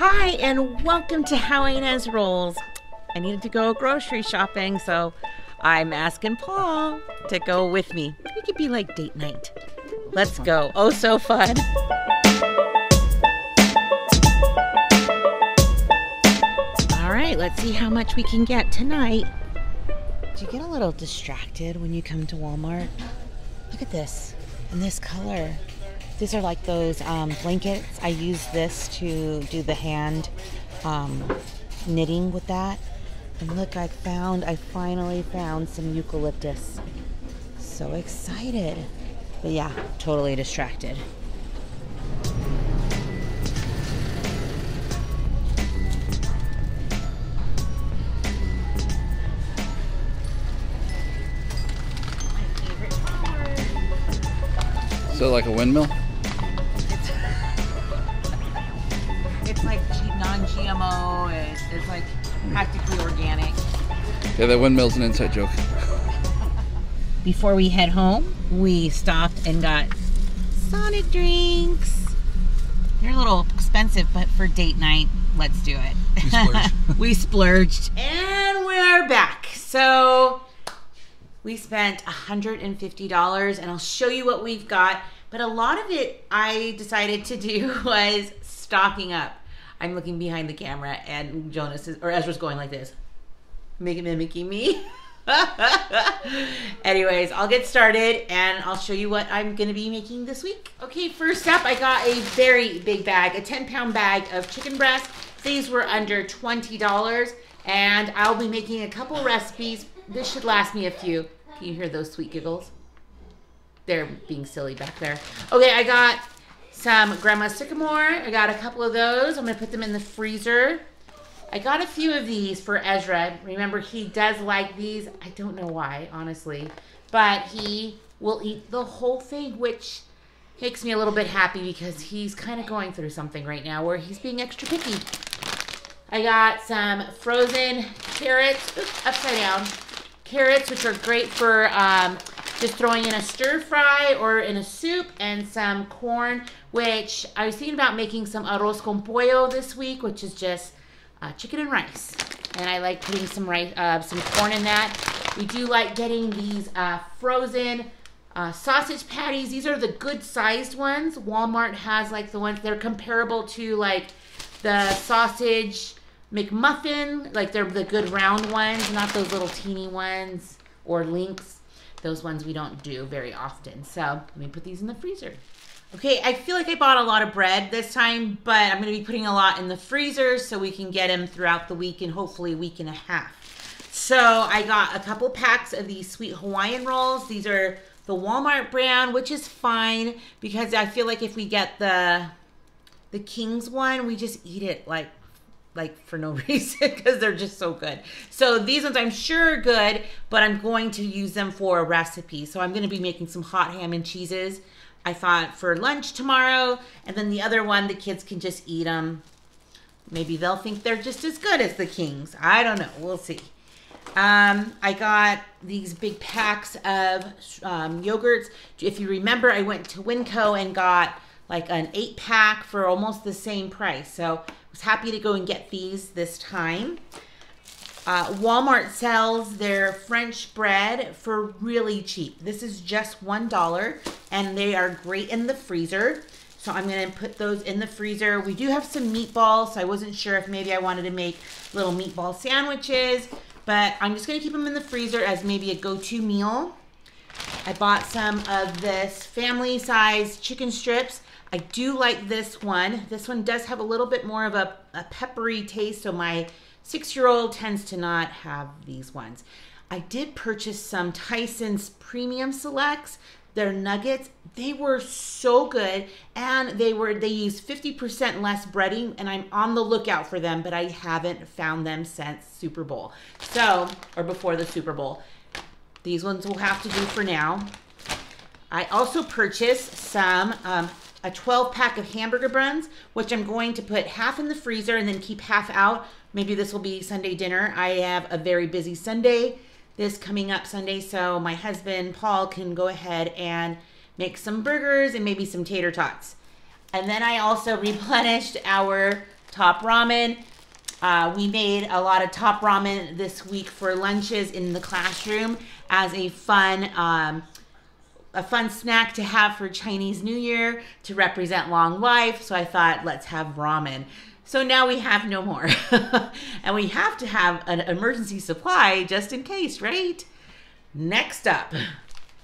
Hi, and welcome to How Ines Rolls. I needed to go grocery shopping, so I'm asking Paul to go with me. It could be like date night. Let's go. Oh, so fun. All right, let's see how much we can get tonight. Do you get a little distracted when you come to Walmart? Look at this, and this color. These are like those blankets. I use this to do the hand knitting with that. And look, I finally found some eucalyptus. So excited. But yeah, totally distracted. My favorite part. So like a windmill? It's like non-GMO. It's like practically organic. Yeah, that windmill's an inside joke. Before we head home, we stopped and got Sonic drinks. They're a little expensive, but for date night, let's do it. We splurged. We splurged. And we're back. So we spent $150, and I'll show you what we've got. But a lot of it I decided to do was stocking up. I'm looking behind the camera, and Ezra's going like this, mimicking me. Anyways, I'll get started, and I'll show you what I'm going to be making this week. Okay, first up, I got a very big bag, a 10-pound bag of chicken breast. These were under $20, and I'll be making a couple recipes. This should last me a few. Can you hear those sweet giggles? They're being silly back there. Okay, I got some Grandma Sycamore. I got a couple of those. I'm going to put them in the freezer. I got a few of these for Ezra. Remember, he does like these. I don't know why, honestly. But he will eat the whole thing, which makes me a little bit happy because he's kind of going through something right now where he's being extra picky. I got some frozen carrots, upside down, carrots, which are great for just throwing in a stir fry or in a soup, and some corn, which I was thinking about making some arroz con pollo this week, which is just chicken and rice. And I like putting some rice, some corn in that. We do like getting these frozen sausage patties. These are the good sized ones. Walmart has like the ones, they're comparable to like the sausage McMuffin, like they're the good round ones, not those little teeny ones or links. Those ones we don't do very often. So let me put these in the freezer. Okay, I feel like I bought a lot of bread this time, but I'm going to be putting a lot in the freezer so we can get them throughout the week and hopefully a week and a half. So I got a couple packs of these sweet Hawaiian rolls. These are the Walmart brand, which is fine because I feel like if we get the King's one, we just eat it like for no reason because they're just so good. So these ones I'm sure are good, but I'm going to use them for a recipe. So I'm going to be making some hot ham and cheeses, I thought, for lunch tomorrow. And then the other one, the kids can just eat them. Maybe they'll think they're just as good as the King's. I don't know. We'll see. I got these big packs of yogurts. If you remember, I went to Winco and got like an 8-pack for almost the same price. So I was happy to go and get these this time. Walmart sells their French bread for really cheap. This is just $1, and they are great in the freezer. So I'm going to put those in the freezer. We do have some meatballs, so I wasn't sure if maybe I wanted to make little meatball sandwiches, but I'm just going to keep them in the freezer as maybe a go-to meal. I bought some of this family-size chicken strips. I do like this one. This one does have a little bit more of a peppery taste, so my 6-year-old tends to not have these ones. I did purchase some Tyson's Premium Selects. Their nuggets, they were so good, and they used 50% less breading, and I'm on the lookout for them, but I haven't found them since Super Bowl. Or before the Super Bowl. These ones will have to do for now. I also purchased some a 12-pack of hamburger buns, which I'm going to put half in the freezer and then keep half out. Maybe this will be Sunday dinner. I have a very busy Sunday this coming up Sunday, so my husband, Paul, can go ahead and make some burgers and maybe some tater tots. And then I also replenished our top ramen. We made a lot of top ramen this week for lunches in the classroom as a fun snack to have for Chinese New Year to represent long life. So I thought, let's have ramen. So now we have no more. And we have to have an emergency supply just in case, right? Next up,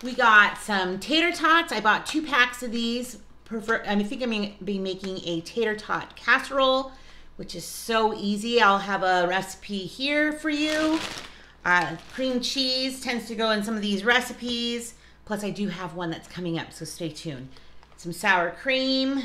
we got some tater tots. I bought 2 packs of these. I think I'm going to be making a tater tot casserole, which is so easy. I'll have a recipe here for you. Cream cheese tends to go in some of these recipes. Plus, I do have one that's coming up, so stay tuned. Some sour cream.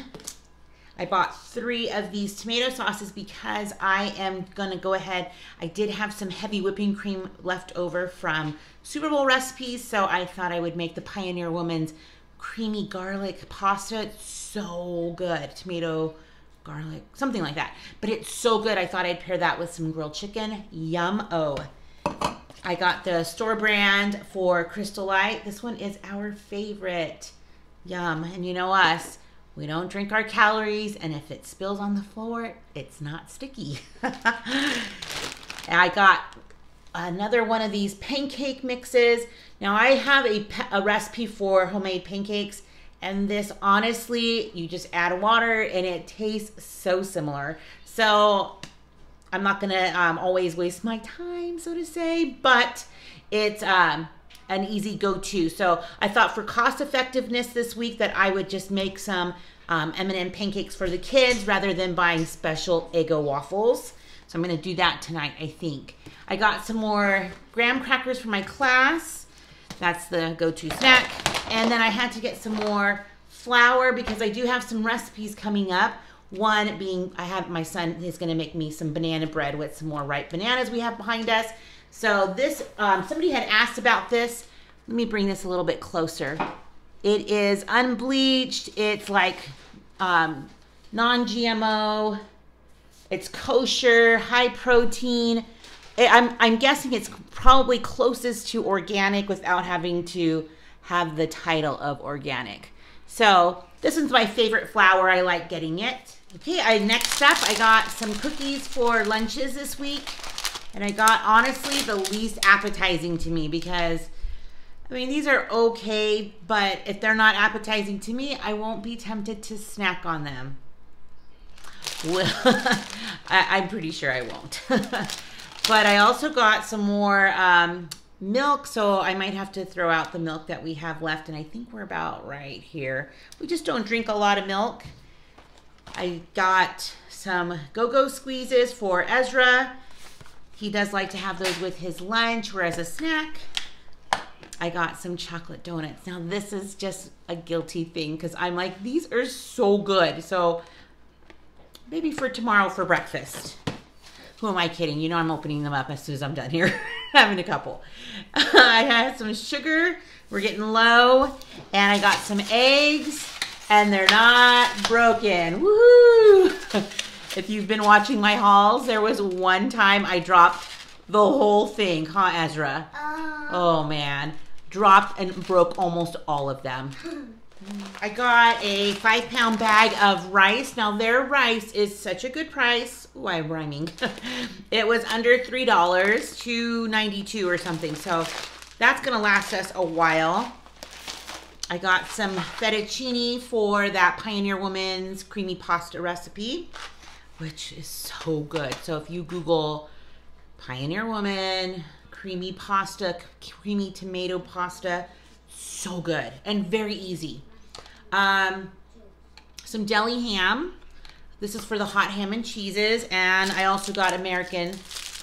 I bought 3 of these tomato sauces because I am gonna go ahead. I did have some heavy whipping cream left over from Super Bowl recipes, so I thought I would make the Pioneer Woman's creamy garlic pasta. It's so good. Tomato, garlic, something like that. But it's so good, I thought I'd pair that with some grilled chicken. Yum-o. I got the store brand for Crystal Light. This one is our favorite. Yum. And you know us. We don't drink our calories, and if it spills on the floor, it's not sticky. I got another one of these pancake mixes. Now, I have a recipe for homemade pancakes, and this, honestly, you just add water, and it tastes so similar. So I'm not going to always waste my time, so to say, but it's an easy go-to. So I thought for cost effectiveness this week that I would just make some M&M pancakes for the kids rather than buying special Eggo waffles. So I'm going to do that tonight, I think. I got some more graham crackers for my class. That's the go-to snack. And then I had to get some more flour because I do have some recipes coming up. One being, my son is going to make me some banana bread with some more ripe bananas we have behind us. So this, somebody had asked about this. Let me bring this a little bit closer. It is unbleached. It's like non-GMO. It's kosher, high protein. I'm guessing it's probably closest to organic without having to have the title of organic. So this one's my favorite flour. I like getting it. Okay, next up, I got some cookies for lunches this week. And I got, honestly, the least appetizing to me because, I mean, these are okay, but if they're not appetizing to me, I won't be tempted to snack on them. Well, I'm pretty sure I won't. But I also got some more milk, so I might have to throw out the milk that we have left, and I think we're about right here. We just don't drink a lot of milk. I got some go-go squeezes for Ezra. He does like to have those with his lunch or as a snack. I got some chocolate donuts. Now this is just a guilty thing because I'm like, these are so good. So maybe for tomorrow for breakfast. Who am I kidding? You know I'm opening them up as soon as I'm done here. Having a couple. I had some sugar. We're getting low. And I got some eggs. And they're not broken. Woohoo! If you've been watching my hauls, there was one time I dropped the whole thing, huh, Ezra? Oh, man. Dropped and broke almost all of them. I got a 5-pound bag of rice. Now, their rice is such a good price. Ooh, I'm rhyming. It was under $3, $2.92 or something. So that's going to last us a while. I got some fettuccine for that Pioneer Woman's creamy pasta recipe, which is so good. So if you Google Pioneer Woman, creamy pasta, creamy tomato pasta, so good and very easy. Some deli ham. This is for the hot ham and cheeses. And I also got American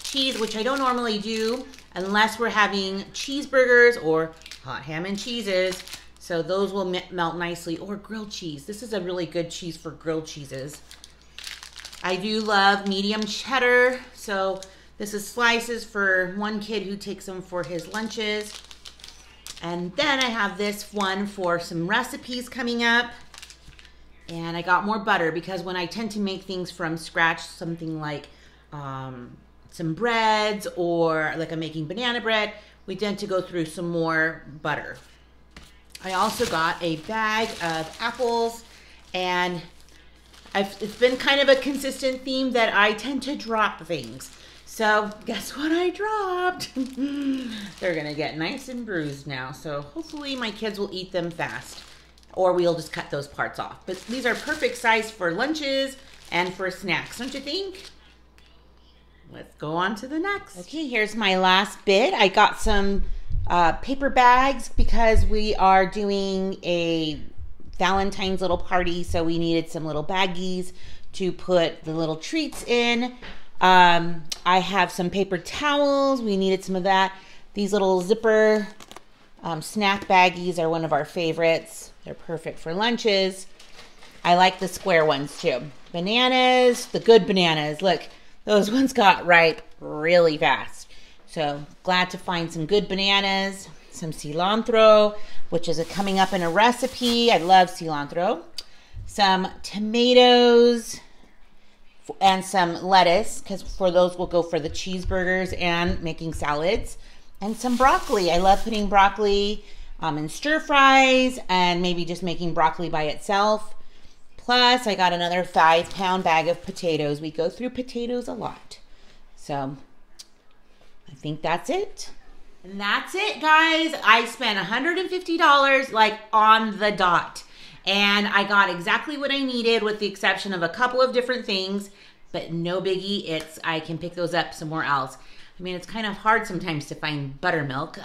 cheese, which I don't normally do unless we're having cheeseburgers or hot ham and cheeses. So those will melt nicely, or grilled cheese. This is a really good cheese for grilled cheeses. I do love medium cheddar. So this is slices for one kid who takes them for his lunches. And then I have this one for some recipes coming up. And I got more butter because when I tend to make things from scratch, something like some breads or like I'm making banana bread, we tend to go through some more butter. I also got a bag of apples and It's been kind of a consistent theme that I tend to drop things. So guess what I dropped? They're gonna get nice and bruised now. So hopefully my kids will eat them fast, or we'll just cut those parts off. But these are perfect size for lunches and for snacks, don't you think? Let's go on to the next. Okay, here's my last bit. I got some paper bags because we are doing a Valentine's little party, so we needed some little baggies to put the little treats in. I have some paper towels. We needed some of that. These little zipper snack baggies are one of our favorites. They're perfect for lunches. I like the square ones too. Bananas, the good bananas. Look, those ones got ripe really fast. So glad to find some good bananas, some cilantro, which is coming up in a recipe. I love cilantro. Some tomatoes and some lettuce, because for those we'll go for the cheeseburgers and making salads. And some broccoli. I love putting broccoli in stir fries and maybe just making broccoli by itself. Plus, I got another 5-pound bag of potatoes. We go through potatoes a lot. So, I think that's it. And that's it, guys. I spent $150 like on the dot. And I got exactly what I needed with the exception of a couple of different things. But no biggie, I can pick those up somewhere else. I mean, it's kind of hard sometimes to find buttermilk.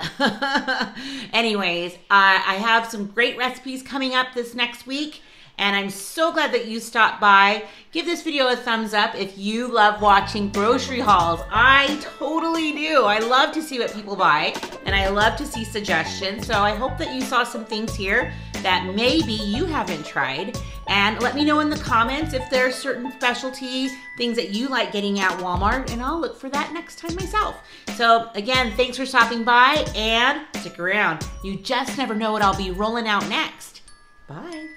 Anyways, I have some great recipes coming up this next week. And I'm so glad that you stopped by. Give this video a thumbs up if you love watching grocery hauls. I totally do. I love to see what people buy, and I love to see suggestions. So I hope that you saw some things here that maybe you haven't tried. And let me know in the comments if there are certain specialty things that you like getting at Walmart, and I'll look for that next time myself. So again, thanks for stopping by, and stick around. You just never know what I'll be rolling out next. Bye.